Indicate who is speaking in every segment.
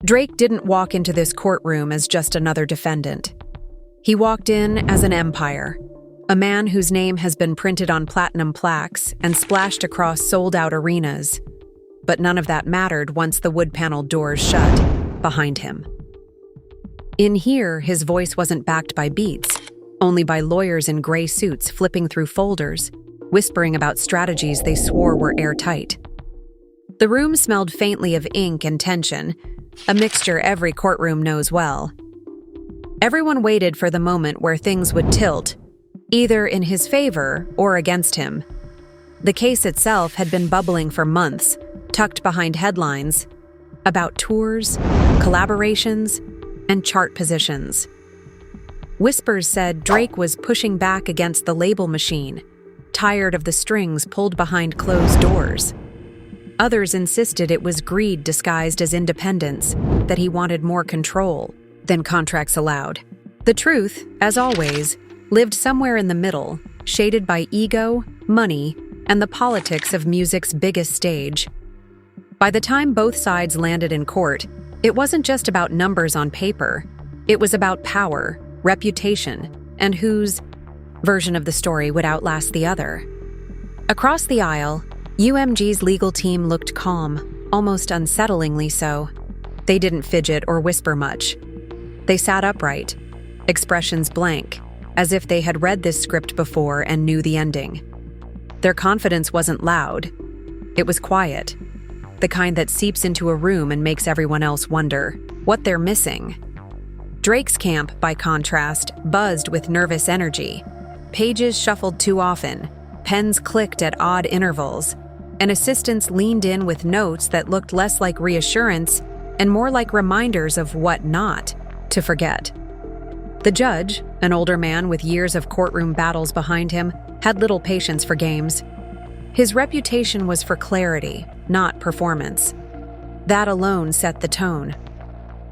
Speaker 1: Drake didn't walk into this courtroom as just another defendant. He walked in as an empire, a man whose name has been printed on platinum plaques and splashed across sold-out arenas. But none of that mattered once the wood-paneled doors shut behind him. In here, his voice wasn't backed by beats, only by lawyers in gray suits flipping through folders, whispering about strategies they swore were airtight. The room smelled faintly of ink and tension, a mixture every courtroom knows well. Everyone waited for the moment where things would tilt, either in his favor or against him. The case itself had been bubbling for months, tucked behind headlines about tours, collaborations, and chart positions. Whispers said Drake was pushing back against the label machine, tired of the strings pulled behind closed doors. Others insisted it was greed disguised as independence, that he wanted more control than contracts allowed. The truth, as always, lived somewhere in the middle, shaded by ego, money, and the politics of music's biggest stage. By the time both sides landed in court, it wasn't just about numbers on paper. It was about power, reputation, and whose version of the story would outlast the other. Across the aisle, UMG's legal team looked calm, almost unsettlingly so. They didn't fidget or whisper much. They sat upright, expressions blank, as if they had read this script before and knew the ending. Their confidence wasn't loud. It was quiet, the kind that seeps into a room and makes everyone else wonder what they're missing. Drake's camp, by contrast, buzzed with nervous energy. Pages shuffled too often, pens clicked at odd intervals, and assistants leaned in with notes that looked less like reassurance and more like reminders of what not to forget. The judge, an older man with years of courtroom battles behind him, had little patience for games. His reputation was for clarity, not performance. That alone set the tone.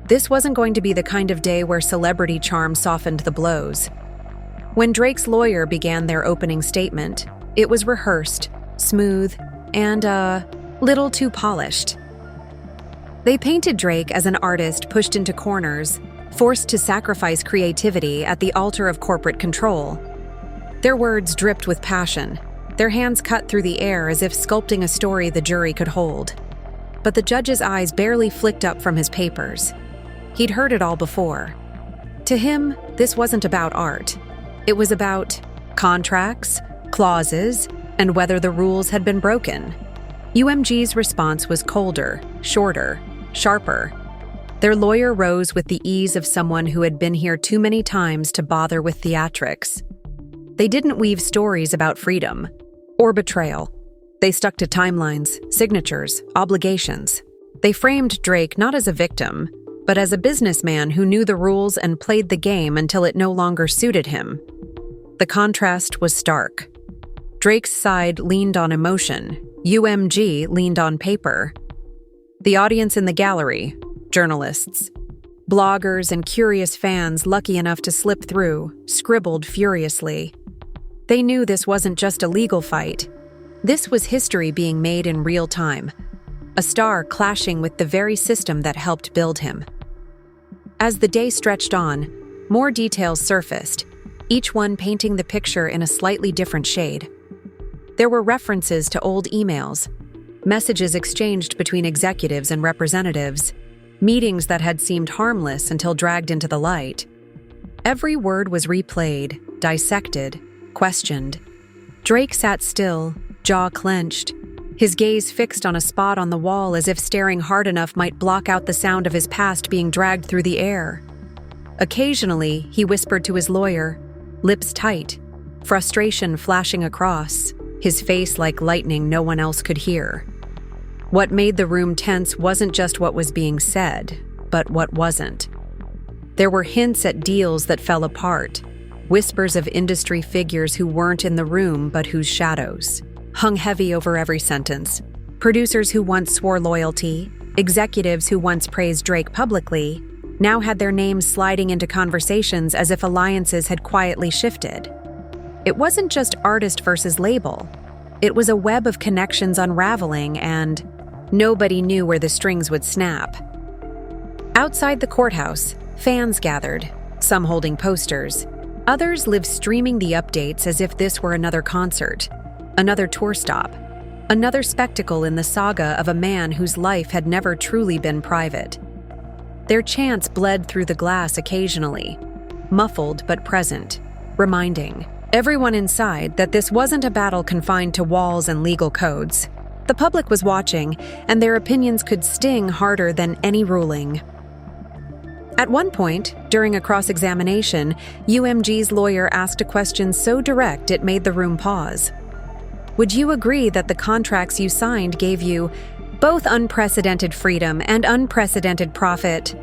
Speaker 1: This wasn't going to be the kind of day where celebrity charm softened the blows. When Drake's lawyer began their opening statement, it was rehearsed, smooth, and little too polished. They painted Drake as an artist pushed into corners, forced to sacrifice creativity at the altar of corporate control. Their words dripped with passion, their hands cut through the air as if sculpting a story the jury could hold. But the judge's eyes barely flicked up from his papers. He'd heard it all before. To him, this wasn't about art. It was about contracts, clauses, and whether the rules had been broken. UMG's response was colder, shorter, sharper. Their lawyer rose with the ease of someone who had been here too many times to bother with theatrics. They didn't weave stories about freedom or betrayal. They stuck to timelines, signatures, obligations. They framed Drake not as a victim, but as a businessman who knew the rules and played the game until it no longer suited him. The contrast was stark. Drake's side leaned on emotion. UMG leaned on paper. The audience in the gallery, journalists, bloggers, and curious fans lucky enough to slip through, scribbled furiously. They knew this wasn't just a legal fight. This was history being made in real time, a star clashing with the very system that helped build him. As the day stretched on, more details surfaced, each one painting the picture in a slightly different shade. There were references to old emails, messages exchanged between executives and representatives, meetings that had seemed harmless until dragged into the light. Every word was replayed, dissected, questioned. Drake sat still, jaw clenched, his gaze fixed on a spot on the wall as if staring hard enough might block out the sound of his past being dragged through the air. Occasionally, he whispered to his lawyer, lips tight, frustration flashing across, his face like lightning no one else could hear. What made the room tense wasn't just what was being said, but what wasn't. There were hints at deals that fell apart, whispers of industry figures who weren't in the room but whose shadows hung heavy over every sentence. Producers who once swore loyalty, executives who once praised Drake publicly, now had their names sliding into conversations as if alliances had quietly shifted. It wasn't just artist versus label. It was a web of connections unraveling, and nobody knew where the strings would snap. Outside the courthouse, fans gathered, some holding posters. Others lived streaming the updates as if this were another concert, another tour stop, another spectacle in the saga of a man whose life had never truly been private. Their chants bled through the glass occasionally, muffled but present, reminding everyone inside that this wasn't a battle confined to walls and legal codes. The public was watching, and their opinions could sting harder than any ruling. At one point, during a cross-examination, UMG's lawyer asked a question so direct it made the room pause. Would you agree that the contracts you signed gave you both unprecedented freedom and unprecedented profit?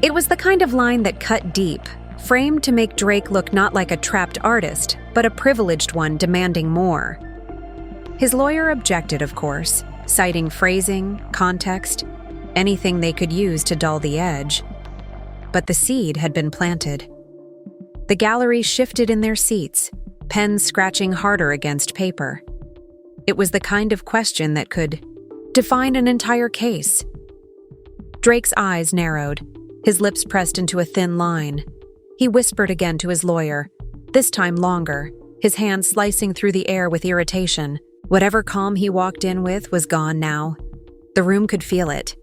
Speaker 1: It was the kind of line that cut deep, framed to make Drake look not like a trapped artist, but a privileged one demanding more. His lawyer objected, of course, citing phrasing, context, anything they could use to dull the edge. But the seed had been planted. The gallery shifted in their seats, pens scratching harder against paper. It was the kind of question that could define an entire case. Drake's eyes narrowed, his lips pressed into a thin line. He whispered again to his lawyer, this time longer, his hand slicing through the air with irritation. Whatever calm he walked in with was gone now. The room could feel it.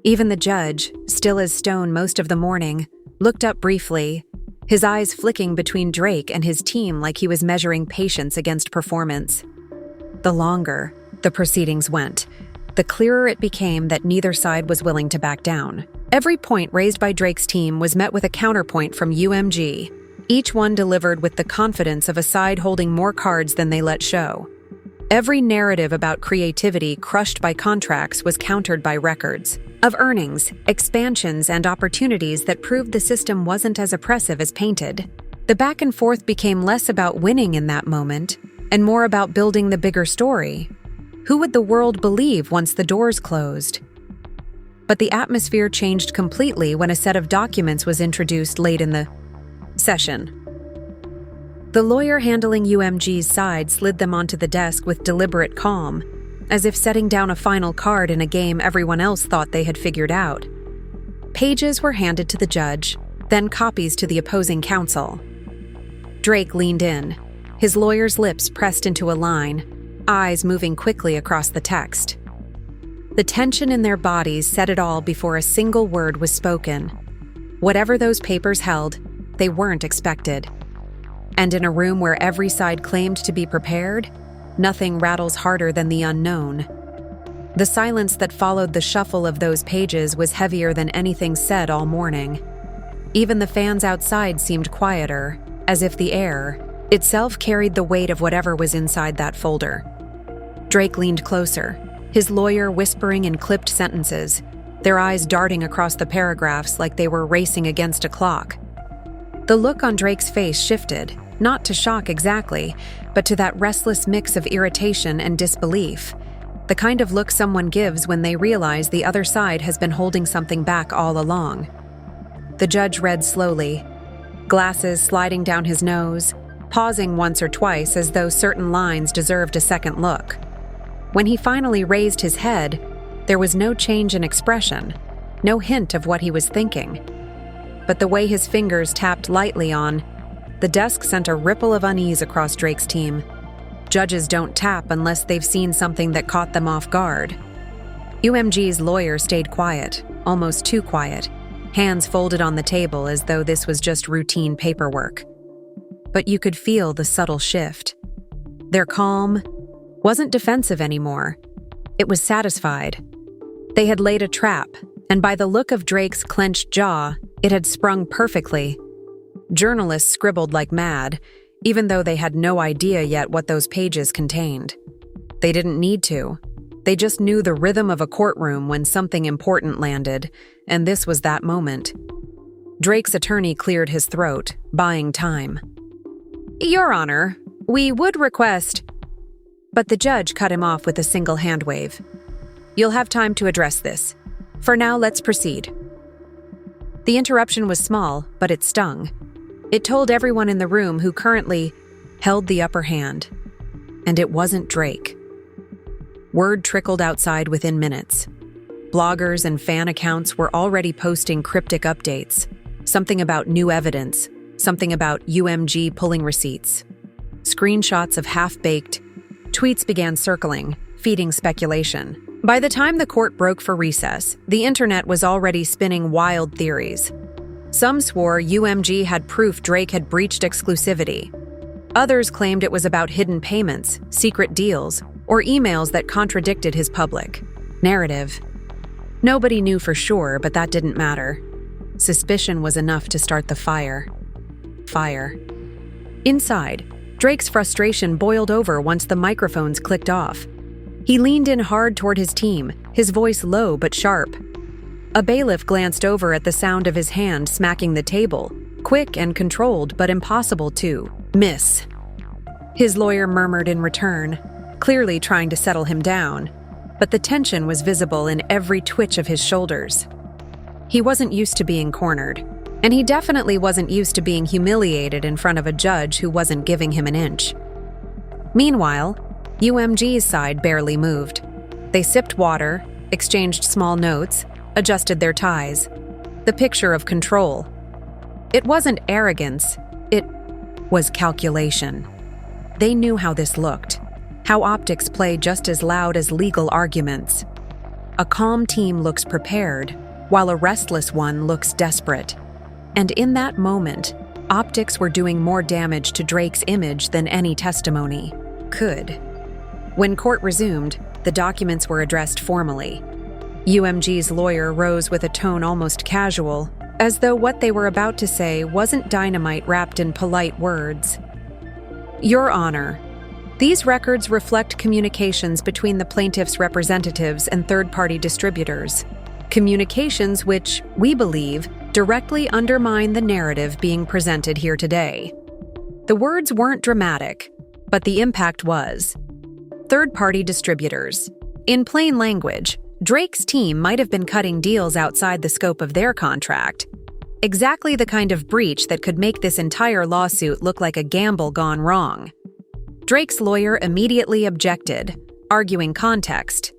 Speaker 1: Even the judge, still as stone most of the morning, looked up briefly, his eyes flicking between Drake and his team like he was measuring patience against performance. The longer the proceedings went, the clearer it became that neither side was willing to back down. Every point raised by Drake's team was met with a counterpoint from UMG, each one delivered with the confidence of a side holding more cards than they let show. Every narrative about creativity crushed by contracts was countered by records of earnings, expansions, and opportunities that proved the system wasn't as oppressive as painted. The back and forth became less about winning in that moment and more about building the bigger story. Who would the world believe once the doors closed? But the atmosphere changed completely when a set of documents was introduced late in the session. The lawyer handling UMG's side slid them onto the desk with deliberate calm, as if setting down a final card in a game everyone else thought they had figured out. Pages were handed to the judge, then copies to the opposing counsel. Drake leaned in, his lawyer's lips pressed into a line, eyes moving quickly across the text. The tension in their bodies said it all before a single word was spoken. Whatever those papers held, they weren't expected. And in a room where every side claimed to be prepared, nothing rattles harder than the unknown. The silence that followed the shuffle of those pages was heavier than anything said all morning. Even the fans outside seemed quieter, as if the air itself carried the weight of whatever was inside that folder. Drake leaned closer, his lawyer whispering in clipped sentences, their eyes darting across the paragraphs like they were racing against a clock. The look on Drake's face shifted, not to shock exactly, but to that restless mix of irritation and disbelief, the kind of look someone gives when they realize the other side has been holding something back all along. The judge read slowly, glasses sliding down his nose, pausing once or twice as though certain lines deserved a second look. When he finally raised his head, there was no change in expression, no hint of what he was thinking. But the way his fingers tapped lightly on the desk sent a ripple of unease across Drake's team. Judges don't tap unless they've seen something that caught them off guard. UMG's lawyer stayed quiet, almost too quiet, hands folded on the table as though this was just routine paperwork. But you could feel the subtle shift. Their calm wasn't defensive anymore. It was satisfied. They had laid a trap, and by the look of Drake's clenched jaw, it had sprung perfectly. Journalists scribbled like mad, even though they had no idea yet what those pages contained. They didn't need to. They just knew the rhythm of a courtroom when something important landed, and this was that moment. Drake's attorney cleared his throat, buying time. "Your Honor, we would request—" But the judge cut him off with a single hand wave. "You'll have time to address this. For now, let's proceed." The interruption was small, but it stung. It told everyone in the room who currently held the upper hand. And it wasn't Drake. Word trickled outside within minutes. Bloggers and fan accounts were already posting cryptic updates. Something about new evidence, something about UMG pulling receipts. Screenshots of half-baked tweets began circling, feeding speculation. By the time the court broke for recess, the internet was already spinning wild theories. Some swore UMG had proof Drake had breached exclusivity. Others claimed it was about hidden payments, secret deals, or emails that contradicted his public narrative. Nobody knew for sure, but that didn't matter. Suspicion was enough to start the fire. Inside, Drake's frustration boiled over once the microphones clicked off. He leaned in hard toward his team, his voice low but sharp. A bailiff glanced over at the sound of his hand smacking the table, quick and controlled but impossible to miss. His lawyer murmured in return, clearly trying to settle him down, but the tension was visible in every twitch of his shoulders. He wasn't used to being cornered, and he definitely wasn't used to being humiliated in front of a judge who wasn't giving him an inch. Meanwhile, UMG's side barely moved. They sipped water, exchanged small notes, adjusted their ties. The picture of control. It wasn't arrogance, it was calculation. They knew how this looked, how optics play just as loud as legal arguments. A calm team looks prepared, while a restless one looks desperate. And in that moment, optics were doing more damage to Drake's image than any testimony could. When court resumed, the documents were addressed formally. UMG's lawyer rose with a tone almost casual, as though what they were about to say wasn't dynamite wrapped in polite words. Your Honor, these records reflect communications between the plaintiff's representatives and third-party distributors. Communications which, we believe, directly undermine the narrative being presented here today. The words weren't dramatic, but the impact was. Third-party distributors. In plain language, Drake's team might have been cutting deals outside the scope of their contract. Exactly the kind of breach that could make this entire lawsuit look like a gamble gone wrong. Drake's lawyer immediately objected, arguing context,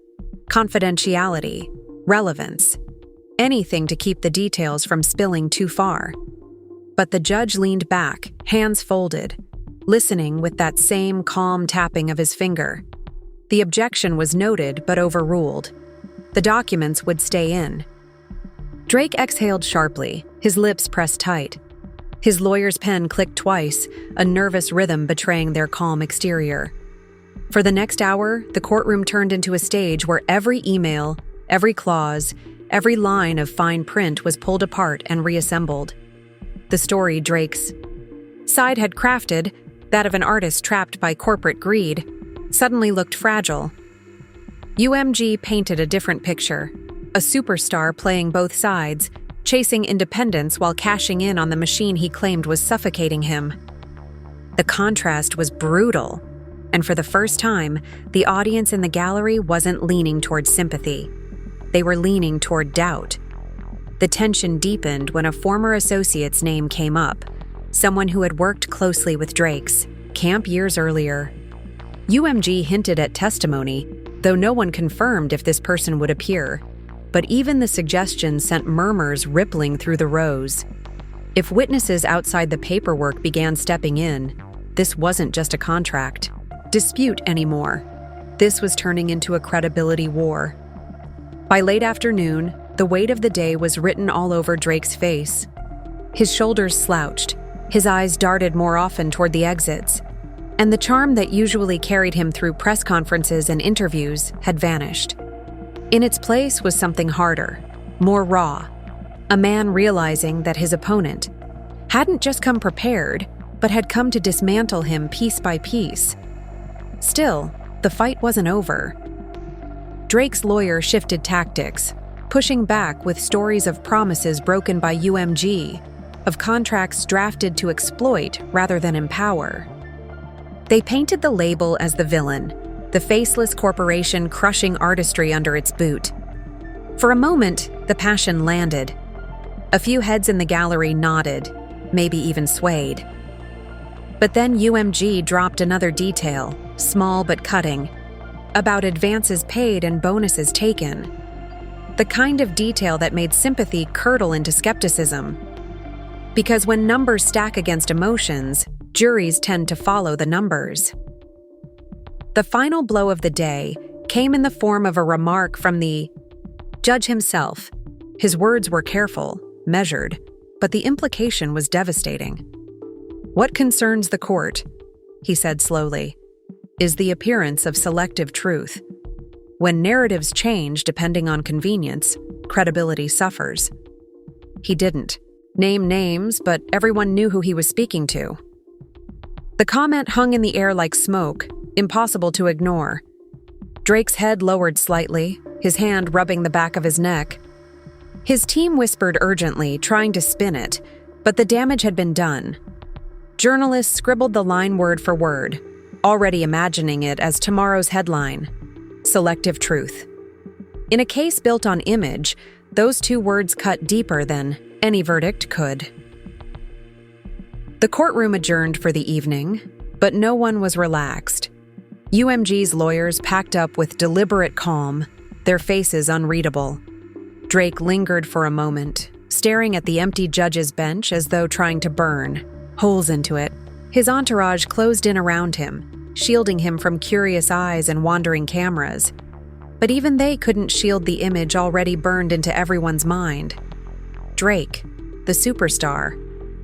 Speaker 1: confidentiality, relevance, anything to keep the details from spilling too far. But the judge leaned back, hands folded, listening with that same calm tapping of his finger. The objection was noted but overruled. The documents would stay in. Drake exhaled sharply, his lips pressed tight. His lawyer's pen clicked twice, a nervous rhythm betraying their calm exterior. For the next hour, the courtroom turned into a stage where every email, every clause, every line of fine print was pulled apart and reassembled. The story Drake's side had crafted, that of an artist trapped by corporate greed, suddenly looked fragile. UMG painted a different picture, a superstar playing both sides, chasing independence while cashing in on the machine he claimed was suffocating him. The contrast was brutal, and for the first time, the audience in the gallery wasn't leaning toward sympathy. They were leaning toward doubt. The tension deepened when a former associate's name came up, someone who had worked closely with Drake's camp years earlier. UMG hinted at testimony, though no one confirmed if this person would appear. But even the suggestion sent murmurs rippling through the rows. If witnesses outside the paperwork began stepping in, this wasn't just a contract dispute anymore. This was turning into a credibility war. By late afternoon, the weight of the day was written all over Drake's face. His shoulders slouched, his eyes darted more often toward the exits, and the charm that usually carried him through press conferences and interviews had vanished. In its place was something harder, more raw, a man realizing that his opponent hadn't just come prepared, but had come to dismantle him piece by piece. Still, the fight wasn't over. Drake's lawyer shifted tactics, pushing back with stories of promises broken by UMG, of contracts drafted to exploit rather than empower. They painted the label as the villain, the faceless corporation crushing artistry under its boot. For a moment, the passion landed. A few heads in the gallery nodded, maybe even swayed. But then UMG dropped another detail, small but cutting, about advances paid and bonuses taken. the kind of detail that made sympathy curdle into skepticism. Because when numbers stack against emotions, juries tend to follow the numbers. The final blow of the day came in the form of a remark from the judge himself. His words were careful, measured, but the implication was devastating. "What concerns the court," he said slowly, "is the appearance of selective truth. When narratives change depending on convenience, credibility suffers." He didn't name names, but everyone knew who he was speaking to. The comment hung in the air like smoke, impossible to ignore. Drake's head lowered slightly, his hand rubbing the back of his neck. His team whispered urgently, trying to spin it, but the damage had been done. Journalists scribbled the line word for word, already imagining it as tomorrow's headline: selective truth. In a case built on image, those two words cut deeper than any verdict could. The courtroom adjourned for the evening, but no one was relaxed. UMG's lawyers packed up with deliberate calm, their faces unreadable. Drake lingered for a moment, staring at the empty judge's bench as though trying to burn holes into it. His entourage closed in around him, shielding him from curious eyes and wandering cameras. But even they couldn't shield the image already burned into everyone's mind. Drake, the superstar,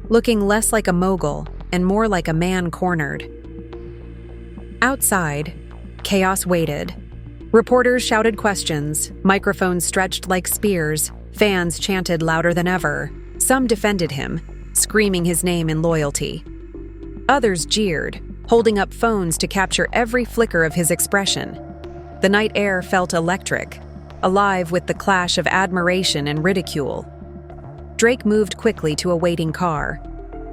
Speaker 1: looking less like a mogul and more like a man cornered. Outside, chaos waited. Reporters shouted questions, microphones stretched like spears, fans chanted louder than ever. Some defended him, screaming his name in loyalty. Others jeered, holding up phones to capture every flicker of his expression. The night air felt electric, alive with the clash of admiration and ridicule. Drake moved quickly to a waiting car,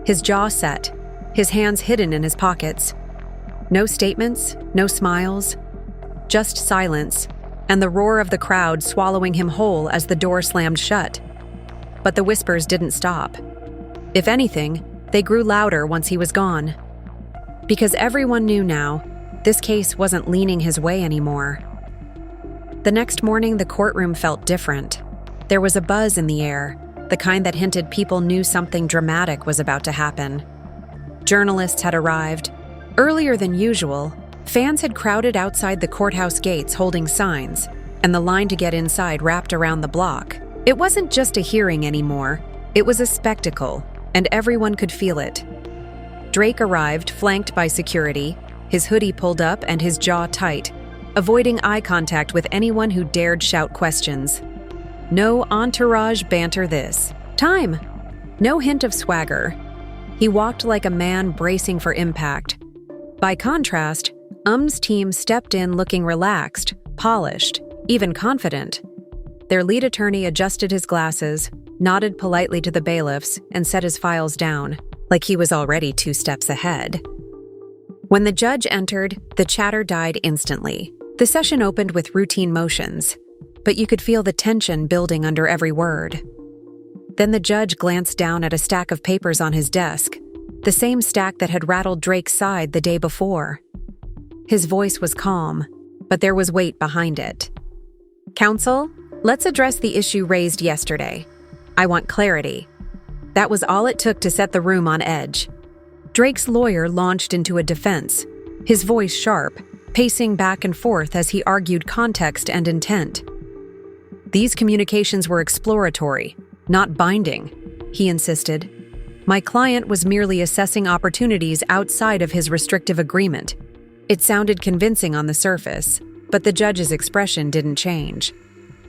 Speaker 1: his jaw set, his hands hidden in his pockets. No statements, no smiles, just silence, and the roar of the crowd swallowing him whole as the door slammed shut. But the whispers didn't stop. If anything, they grew louder once he was gone. Because everyone knew now, this case wasn't leaning his way anymore. The next morning, the courtroom felt different. There was a buzz in the air, the kind that hinted people knew something dramatic was about to happen. Journalists had arrived. Earlier than usual, fans had crowded outside the courthouse gates holding signs, and the line to get inside wrapped around the block. It wasn't just a hearing anymore, it was a spectacle, and everyone could feel it. Drake arrived, flanked by security, his hoodie pulled up and his jaw tight, avoiding eye contact with anyone who dared shout questions. No entourage banter this time. No hint of swagger. He walked like a man bracing for impact. By contrast, team stepped in looking relaxed, polished, even confident. Their lead attorney adjusted his glasses, nodded politely to the bailiffs, and set his files down, like he was already 2 steps ahead. When the judge entered, the chatter died instantly. The session opened with routine motions, but you could feel the tension building under every word. Then the judge glanced down at a stack of papers on his desk, the same stack that had rattled Drake's side the day before. His voice was calm, but there was weight behind it. "Counsel, let's address the issue raised yesterday. I want clarity." That was all it took to set the room on edge. Drake's lawyer launched into a defense, his voice sharp, pacing back and forth as he argued context and intent. "These communications were exploratory, not binding," he insisted. "My client was merely assessing opportunities outside of his restrictive agreement." It sounded convincing on the surface, but the judge's expression didn't change.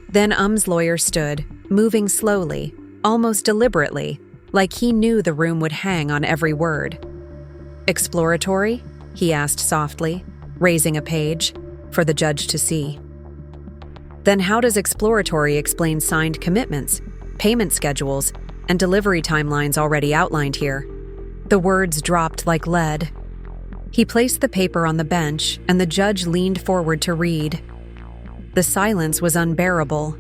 Speaker 1: Then lawyer stood, moving slowly, almost deliberately, like he knew the room would hang on every word. "Exploratory?" he asked softly, raising a page for the judge to see. "Then how does exploratory explain signed commitments, payment schedules, and delivery timelines already outlined here?" The words dropped like lead. He placed the paper on the bench, and the judge leaned forward to read. The silence was unbearable.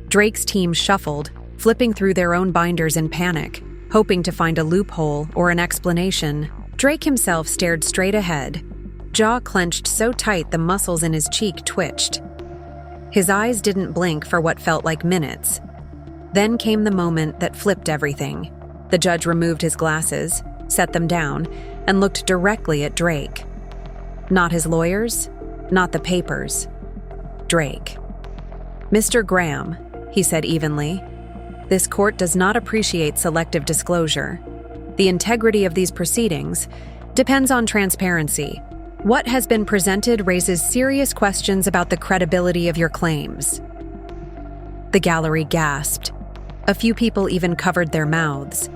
Speaker 1: Drake's team shuffled, flipping through their own binders in panic, hoping to find a loophole or an explanation. Drake himself stared straight ahead, jaw clenched so tight the muscles in his cheek twitched. His eyes didn't blink for what felt like minutes. Then came the moment that flipped everything. The judge removed his glasses, set them down, and looked directly at Drake. Not his lawyers, not the papers. Drake. "Mr. Graham," he said evenly, "this court does not appreciate selective disclosure. The integrity of these proceedings depends on transparency. What has been presented raises serious questions about the credibility of your claims." The gallery gasped. A few people even covered their mouths.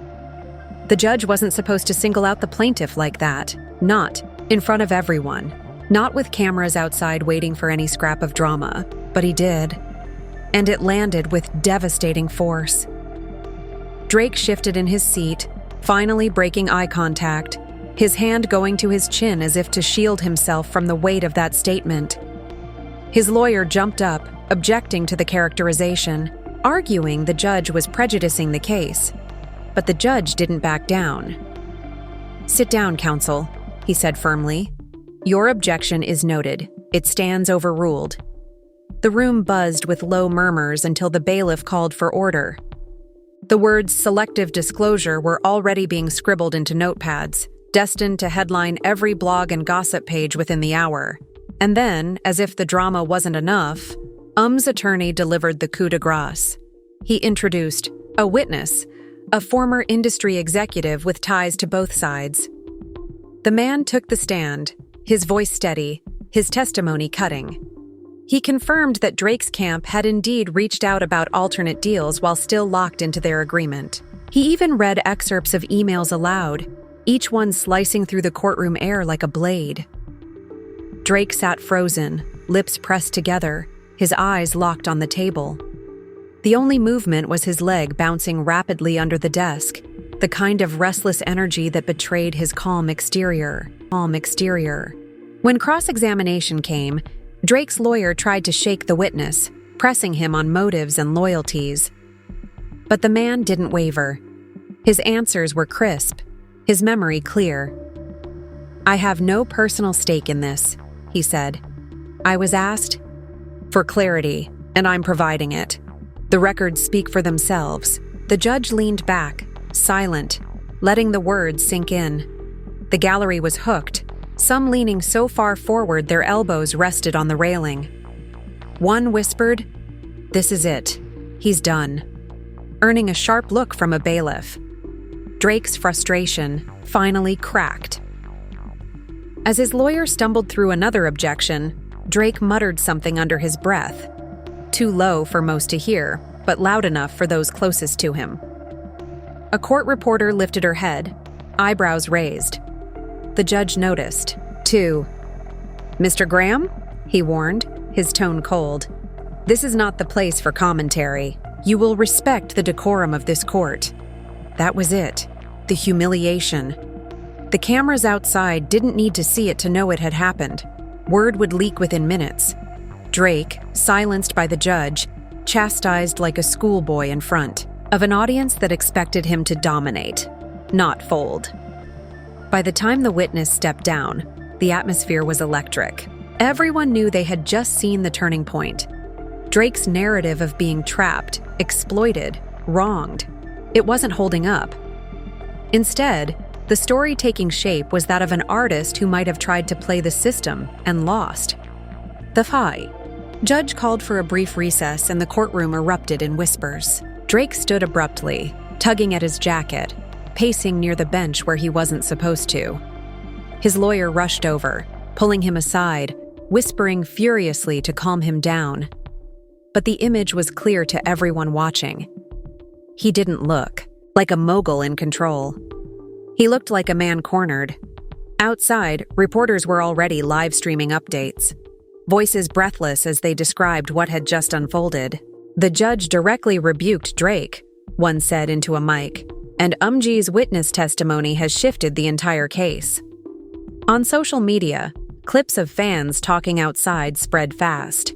Speaker 1: The judge wasn't supposed to single out the plaintiff like that. Not in front of everyone. Not with cameras outside waiting for any scrap of drama. But he did. And it landed with devastating force. Drake shifted in his seat, finally breaking eye contact, his hand going to his chin as if to shield himself from the weight of that statement. His lawyer jumped up, objecting to the characterization, arguing the judge was prejudicing the case. But the judge didn't back down. "Sit down, counsel," he said firmly. "Your objection is noted. It stands overruled." The room buzzed with low murmurs until the bailiff called for order. The words selective disclosure were already being scribbled into notepads, destined to headline every blog and gossip page within the hour. And then, as if the drama wasn't enough, attorney delivered the coup de grace. He introduced a witness, a former industry executive with ties to both sides. The man took the stand, his voice steady, his testimony cutting. He confirmed that Drake's camp had indeed reached out about alternate deals while still locked into their agreement. He even read excerpts of emails aloud, each one slicing through the courtroom air like a blade. Drake sat frozen, lips pressed together, his eyes locked on the table. The only movement was his leg bouncing rapidly under the desk, the kind of restless energy that betrayed his calm exterior. When cross-examination came, Drake's lawyer tried to shake the witness, pressing him on motives and loyalties. But the man didn't waver. His answers were crisp, his memory clear. "I have no personal stake in this," he said. "I was asked for clarity, and I'm providing it. The records speak for themselves." The judge leaned back, silent, letting the words sink in. The gallery was hooked, some leaning so far forward their elbows rested on the railing. One whispered, "This is it. He's done," earning a sharp look from a bailiff. Drake's frustration finally cracked. As his lawyer stumbled through another objection, Drake muttered something under his breath. Too low for most to hear, but loud enough for those closest to him. A court reporter lifted her head, eyebrows raised. The judge noticed, too. "Mr. Graham?" he warned, his tone cold. "This is not the place for commentary. You will respect the decorum of this court." That was it. The humiliation. The cameras outside didn't need to see it to know it had happened. Word would leak within minutes. Drake, silenced by the judge, chastised like a schoolboy in front of an audience that expected him to dominate, not fold. By the time the witness stepped down, the atmosphere was electric. Everyone knew they had just seen the turning point. Drake's narrative of being trapped, exploited, wronged. It wasn't holding up. Instead, the story taking shape was that of an artist who might have tried to play the system and lost. The judge called for a brief recess and the courtroom erupted in whispers. Drake stood abruptly, tugging at his jacket, pacing near the bench where he wasn't supposed to. His lawyer rushed over, pulling him aside, whispering furiously to calm him down. But the image was clear to everyone watching. He didn't look like a mogul in control. He looked like a man cornered. Outside, reporters were already live streaming updates, voices breathless as they described what had just unfolded. "The judge directly rebuked Drake," one said into a mic, "and UMG's witness testimony has shifted the entire case." On social media, clips of fans talking outside spread fast.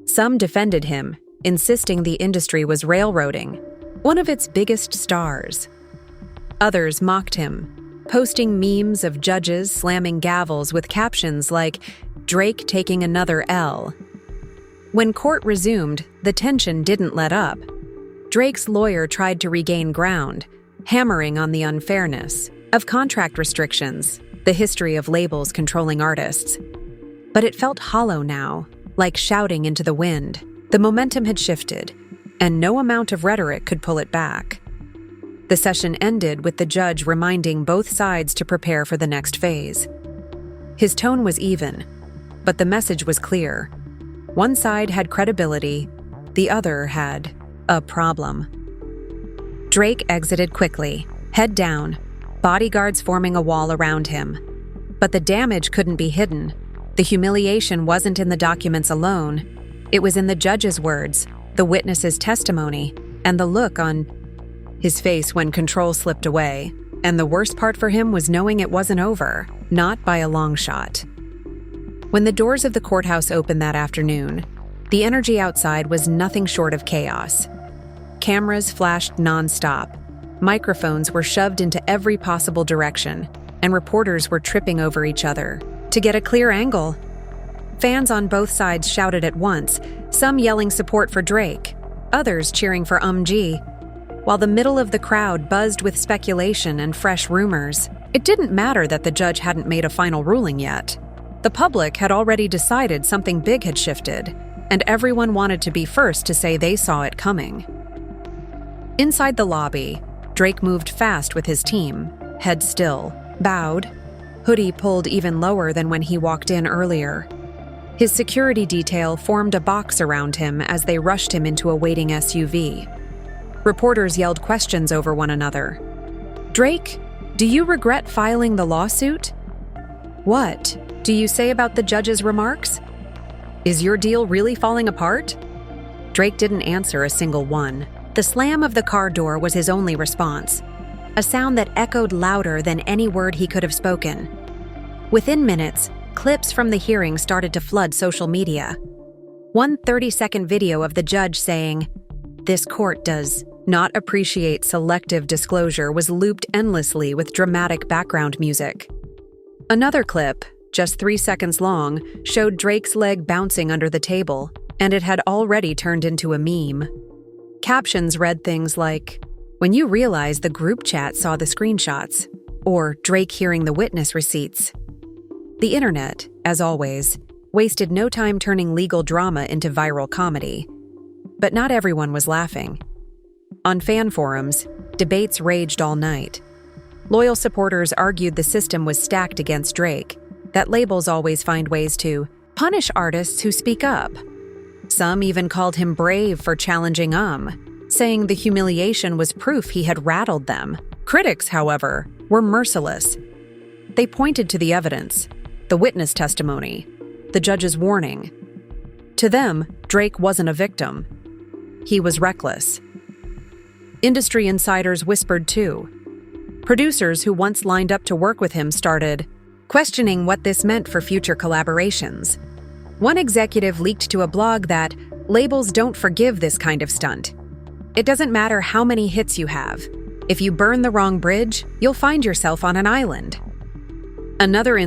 Speaker 1: Some defended him, insisting the industry was railroading one of its biggest stars. Others mocked him, posting memes of judges slamming gavels with captions like, "Drake taking another L." When court resumed, the tension didn't let up. Drake's lawyer tried to regain ground, hammering on the unfairness of contract restrictions, the history of labels controlling artists. But it felt hollow now, like shouting into the wind. The momentum had shifted, and no amount of rhetoric could pull it back. The session ended with the judge reminding both sides to prepare for the next phase. His tone was even, but the message was clear. One side had credibility, the other had a problem. Drake exited quickly, head down, bodyguards forming a wall around him. But the damage couldn't be hidden. The humiliation wasn't in the documents alone. It was in the judge's words, the witness's testimony, and the look on his face when control slipped away. And the worst part for him was knowing it wasn't over, not by a long shot. When the doors of the courthouse opened that afternoon, the energy outside was nothing short of chaos. Cameras flashed nonstop, microphones were shoved into every possible direction, and reporters were tripping over each other to get a clear angle. Fans on both sides shouted at once, some yelling support for Drake, others cheering for G, while the middle of the crowd buzzed with speculation and fresh rumors. It didn't matter that the judge hadn't made a final ruling yet. The public had already decided something big had shifted, and everyone wanted to be first to say they saw it coming. Inside the lobby, Drake moved fast with his team, head still, bowed, hoodie pulled even lower than when he walked in earlier. His security detail formed a box around him as they rushed him into a waiting SUV. Reporters yelled questions over one another. "Drake, do you regret filing the lawsuit? What do you say about the judge's remarks? Is your deal really falling apart?" Drake didn't answer a single one. The slam of the car door was his only response, a sound that echoed louder than any word he could have spoken. Within minutes, clips from the hearing started to flood social media. One 30-second video of the judge saying, "This court does not appreciate selective disclosure," was looped endlessly with dramatic background music. Another clip, just 3 seconds long, showed Drake's leg bouncing under the table, and it had already turned into a meme. Captions read things like, "When you realize the group chat saw the screenshots," or "Drake hearing the witness receipts." The internet, as always, wasted no time turning legal drama into viral comedy. But not everyone was laughing. On fan forums, debates raged all night. Loyal supporters argued the system was stacked against Drake, that labels always find ways to punish artists who speak up. Some even called him brave for challenging saying the humiliation was proof he had rattled them. Critics, however, were merciless. They pointed to the evidence, the witness testimony, the judge's warning. To them, Drake wasn't a victim. He was reckless. Industry insiders whispered too. Producers who once lined up to work with him started questioning what this meant for future collaborations. One executive leaked to a blog that labels don't forgive this kind of stunt. It doesn't matter how many hits you have. If you burn the wrong bridge, you'll find yourself on an island. Another